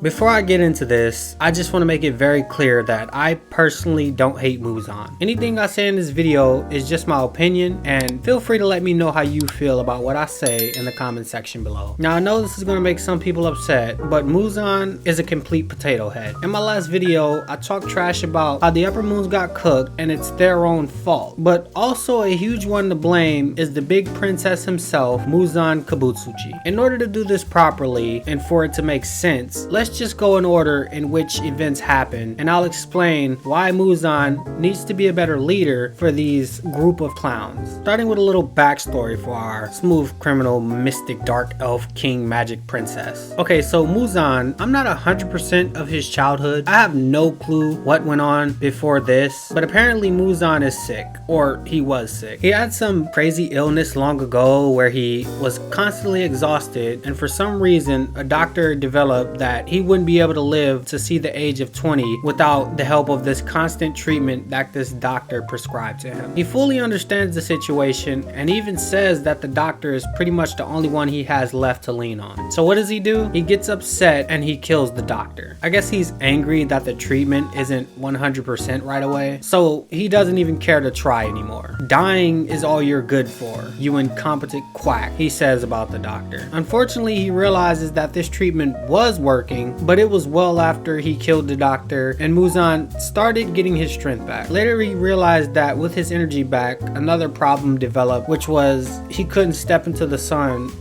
Before I get into this, I just want to make it very clear that I personally don't hate Muzan. Anything I say in this video is just my opinion, and feel free to let me know how you feel about what I say in the comment section below. Now I know this is going to make some people upset, but Muzan is a complete potato head. In my last video, I talked trash about how the upper moons got cooked and it's their own fault. But also a huge one to blame is the big princess himself, Muzan Kibutsuji. In order to do this properly and for it to make sense, let's just go in order in which events happen, and I'll explain why Muzan needs to be a better leader for these group of clowns. Starting with a little backstory for our smooth criminal, mystic, dark elf, king, magic princess. Okay, so Muzan, I'm not 100% of his childhood. I have no clue what went on before this, but apparently Muzan is sick, or he was sick. He had some crazy illness long ago where he was constantly exhausted, and for some reason a doctor developed that he wouldn't be able to live to see the age of 20 without the help of this constant treatment that this doctor prescribed to him. He fully understands the situation and even says that the doctor is pretty much the only one he has left to lean on. So what does he do? He gets upset and he kills the doctor. I guess he's angry that the treatment isn't 100% right away, so he doesn't even care to try anymore. Dying is all you're good for, you incompetent quack, he says about the doctor. Unfortunately, he realizes that this treatment was working, but it was well after he killed the doctor and Muzan started getting his strength back. Later he realized that with his energy back, another problem developed, which was he couldn't step into the sun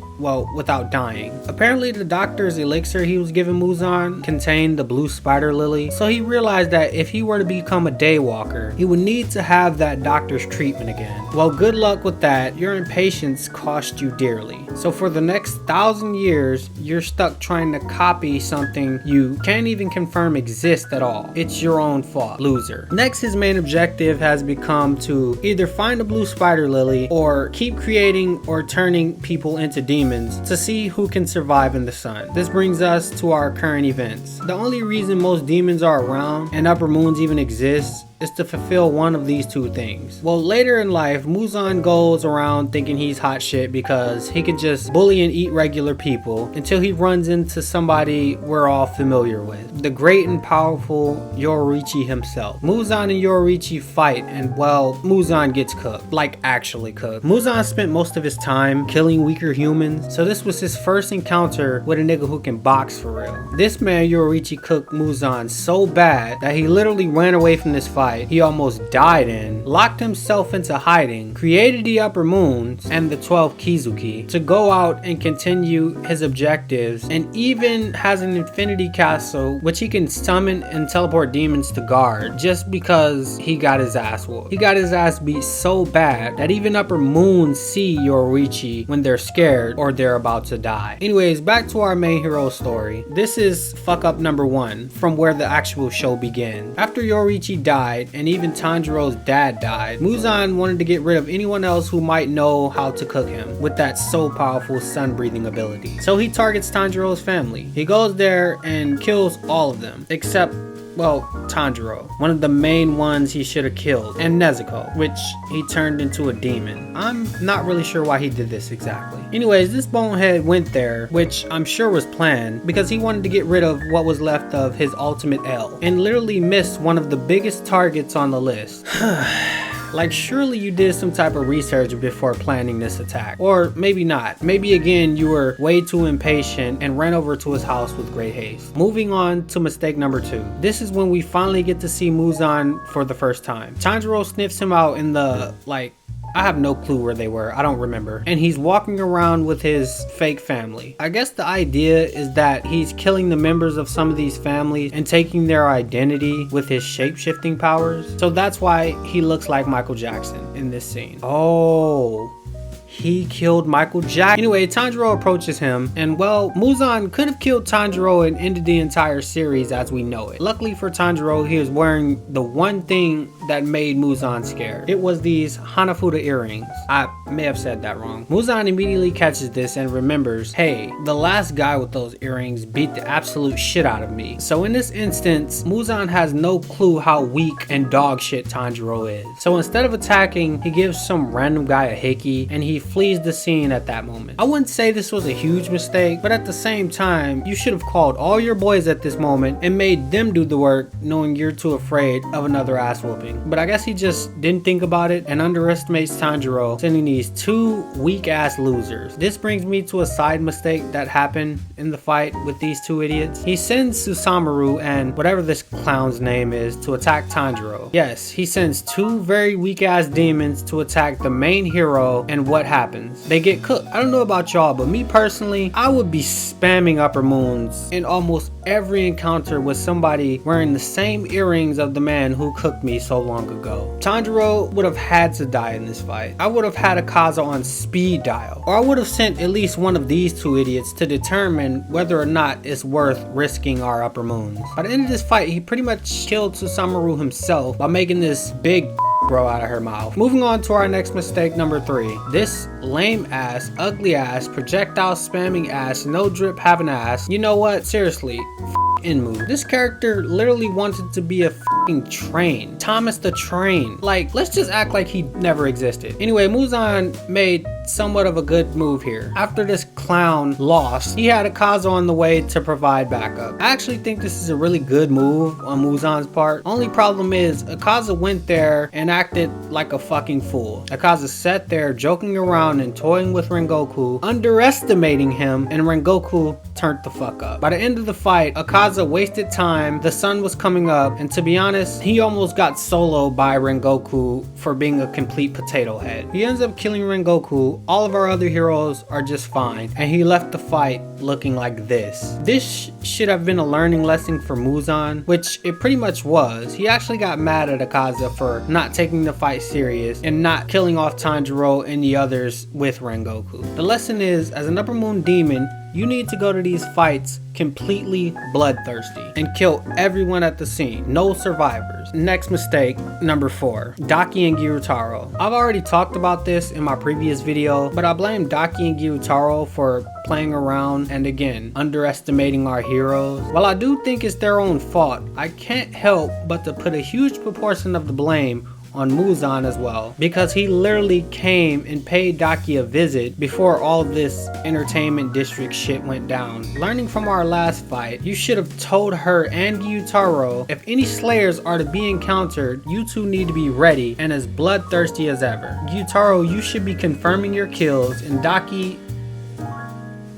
without dying. Apparently the doctor's elixir he was giving Muzan contained the blue spider lily, so he realized that if he were to become a daywalker, he would need to have that doctor's treatment again. Well, good luck with that. Your impatience cost you dearly. So for the next 1,000 years, you're stuck trying to copy something you can't even confirm exists at all. It's your own fault, loser. Next, his main objective has become to either find a blue spider lily or keep creating or turning people into demons to see who can survive in the sun. This brings us to our current events. The only reason most demons are around and upper moons even exist is to fulfill one of these two things. Well, later in life, Muzan goes around thinking he's hot shit because he can just bully and eat regular people until he runs into somebody we're all familiar with, the great and powerful Yoruichi himself. Muzan and Yoruichi fight and Muzan gets cooked, like actually cooked. Muzan spent most of his time killing weaker humans, so this was his first encounter with a nigga who can box for real. This man Yoruichi cooked Muzan so bad that he literally ran away from this fight he almost died in, locked himself into hiding, created the upper moons and the 12 Kizuki to go out and continue his objectives, and even has an infinity castle which he can summon and teleport demons to guard just because he got his ass whooped. He got his ass beat so bad that even upper moons see Yoruichi when they're scared or they're about to die. Anyways, back to our main hero story. This is fuck up number 1 from where the actual show begins. After Yoruichi died and even Tanjiro's dad died, Muzan wanted to get rid of anyone else who might know how to cook him with that so powerful sun breathing ability. So he targets Tanjiro's family. He goes there and kills all of them except Tanjiro, one of the main ones he should have killed, and Nezuko, which he turned into a demon. I'm not really sure why he did this exactly. Anyways, this bonehead went there, which I'm sure was planned, because he wanted to get rid of what was left of his ultimate L, and literally missed one of the biggest targets on the list. Like, surely you did some type of research before planning this attack. Or maybe not. Maybe again you were way too impatient and ran over to his house with great haste. Moving on to mistake number 2. This is when we finally get to see Muzan for the first time. Tanjiro sniffs him out in the, I have no clue where they were, I don't remember. And he's walking around with his fake family. I guess the idea is that he's killing the members of some of these families and taking their identity with his shape-shifting powers. So that's why he looks like Michael Jackson in this scene. Oh, he killed Michael Jackson. Anyway, Tanjiro approaches him, and Muzan could have killed Tanjiro and ended the entire series as we know it. Luckily for Tanjiro, he was wearing the one thing that made Muzan scared. It was these Hanafuda earrings. I may have said that wrong. Muzan immediately catches this and remembers, hey, the last guy with those earrings beat the absolute shit out of me. So in this instance, Muzan has no clue how weak and dog shit Tanjiro is. So instead of attacking, he gives some random guy a hickey and he flees the scene at that moment. I wouldn't say this was a huge mistake, but at the same time, you should have called all your boys at this moment and made them do the work, knowing you're too afraid of another ass whooping. But I guess he just didn't think about it and underestimates Tanjiro, sending these two weak ass losers. This brings me to a side mistake that happened in the fight with these two idiots. He sends Susanoo and whatever this clown's name is to attack Tanjiro. Yes, he sends two very weak ass demons to attack the main hero, and what happens? They get cooked. I don't know about y'all, but me personally, I would be spamming upper moons in almost every encounter with somebody wearing the same earrings of the man who cooked me so long ago. Tanjiro would have had to die in this fight. I would have had Akaza on speed dial, or I would have sent at least one of these two idiots to determine whether or not it's worth risking our upper moons. By the end of this fight, he pretty much killed Susanoo himself by making this big bro out of her mouth. Moving on to our next mistake, number 3. This lame ass, ugly ass, projectile spamming ass, no drip having ass. You know what? Seriously, Inmu. This character literally wanted to be a train. Thomas the Train. Like, let's just act like he never existed. Anyway, Muzan made somewhat of a good move here. After this clown lost, he had Akaza on the way to provide backup. I actually think this is a really good move on Muzan's part. Only problem is Akaza went there and acted like a fucking fool. Akaza sat there joking around and toying with Rengoku, underestimating him, and Rengoku turned the fuck up. By the end of the fight, Akaza wasted time, the sun was coming up, and to be honest, he almost got soloed by Rengoku for being a complete potato head. He ends up killing Rengoku. All of our other heroes are just fine, and he left the fight looking like this. This should have been a learning lesson for Muzan, which it pretty much was. He actually got mad at Akaza for not taking the fight serious and not killing off Tanjiro and the others with Rengoku. The lesson is, as an upper moon demon, you need to go to these fights completely bloodthirsty and kill everyone at the scene. No survivors. Next mistake, number 4. Daki and Gyutaro. I've already talked about this in my previous video, but I blame Daki and Gyutaro for playing around and again underestimating our heroes. While I do think it's their own fault, I can't help but to put a huge proportion of the blame on Muzan as well, because he literally came and paid Daki a visit before all this entertainment district shit went down. Learning from our last fight, you should have told her and Gyutaro, if any slayers are to be encountered, you two need to be ready and as bloodthirsty as ever. Gyutaro, you should be confirming your kills, and Daki,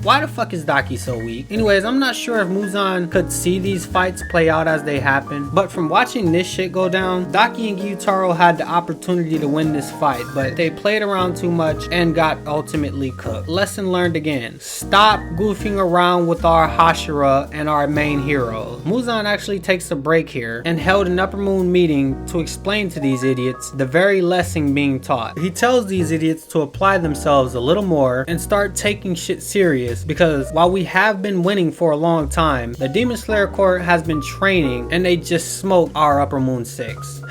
why the fuck is Daki so weak? Anyways, I'm not sure if Muzan could see these fights play out as they happen, but from watching this shit go down, Daki and Gyutaro had the opportunity to win this fight, but they played around too much and got ultimately cooked. Lesson learned again. Stop goofing around with our Hashira and our main heroes. Muzan actually takes a break here and held an upper moon meeting to explain to these idiots the very lesson being taught. He tells these idiots to apply themselves a little more and start taking shit serious, because while we have been winning for a long time, the Demon Slayer Court has been training and they just smoked our Upper Moon 6.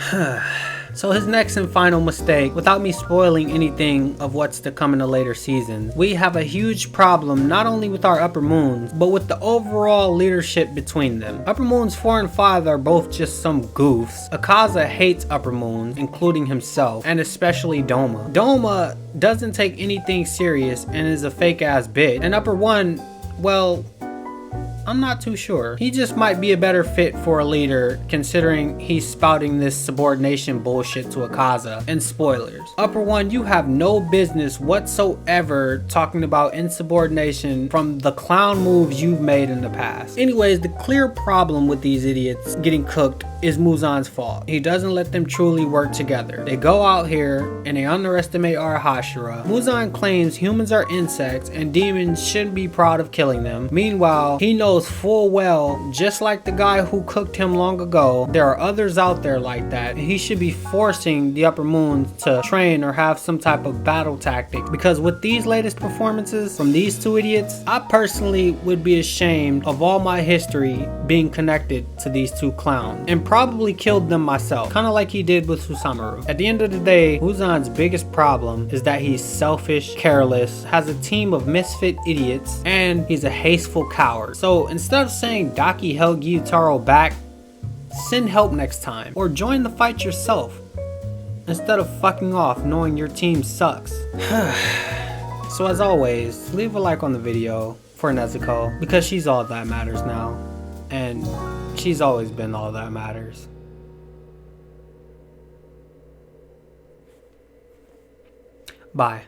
So his next and final mistake, without me spoiling anything of what's to come in the later seasons, we have a huge problem not only with our Upper Moons, but with the overall leadership between them. Upper Moons 4 and 5 are both just some goofs. Akaza hates Upper Moons, including himself, and especially Doma. Doma doesn't take anything serious and is a fake ass bitch. And Upper 1, well, I'm not too sure. He just might be a better fit for a leader, considering he's spouting this subordination bullshit to Akaza. And spoilers, Upper 1, you have no business whatsoever talking about insubordination from the clown moves you've made in the past. Anyways, the clear problem with these idiots getting cooked is Muzan's fault. He doesn't let them truly work together. They go out here and they underestimate our Hashira. Muzan claims humans are insects and demons shouldn't be proud of killing them. Meanwhile, he knows full well, just like the guy who cooked him long ago, there are others out there like that, and he should be forcing the Upper Moons to train or have some type of battle tactic, because with these latest performances from these two idiots, I personally would be ashamed of all my history being connected to these two clowns, and probably killed them myself, kind of like he did with Susanoo. At the end of the day, Muzan's biggest problem is that he's selfish, careless, has a team of misfit idiots, and he's a hasteful coward. So instead of saying Daki held Gyutaro back, send help next time, or join the fight yourself, instead of fucking off knowing your team sucks. So as always, leave a like on the video for Nezuko, because she's all that matters now. And she's always been all that matters. Bye.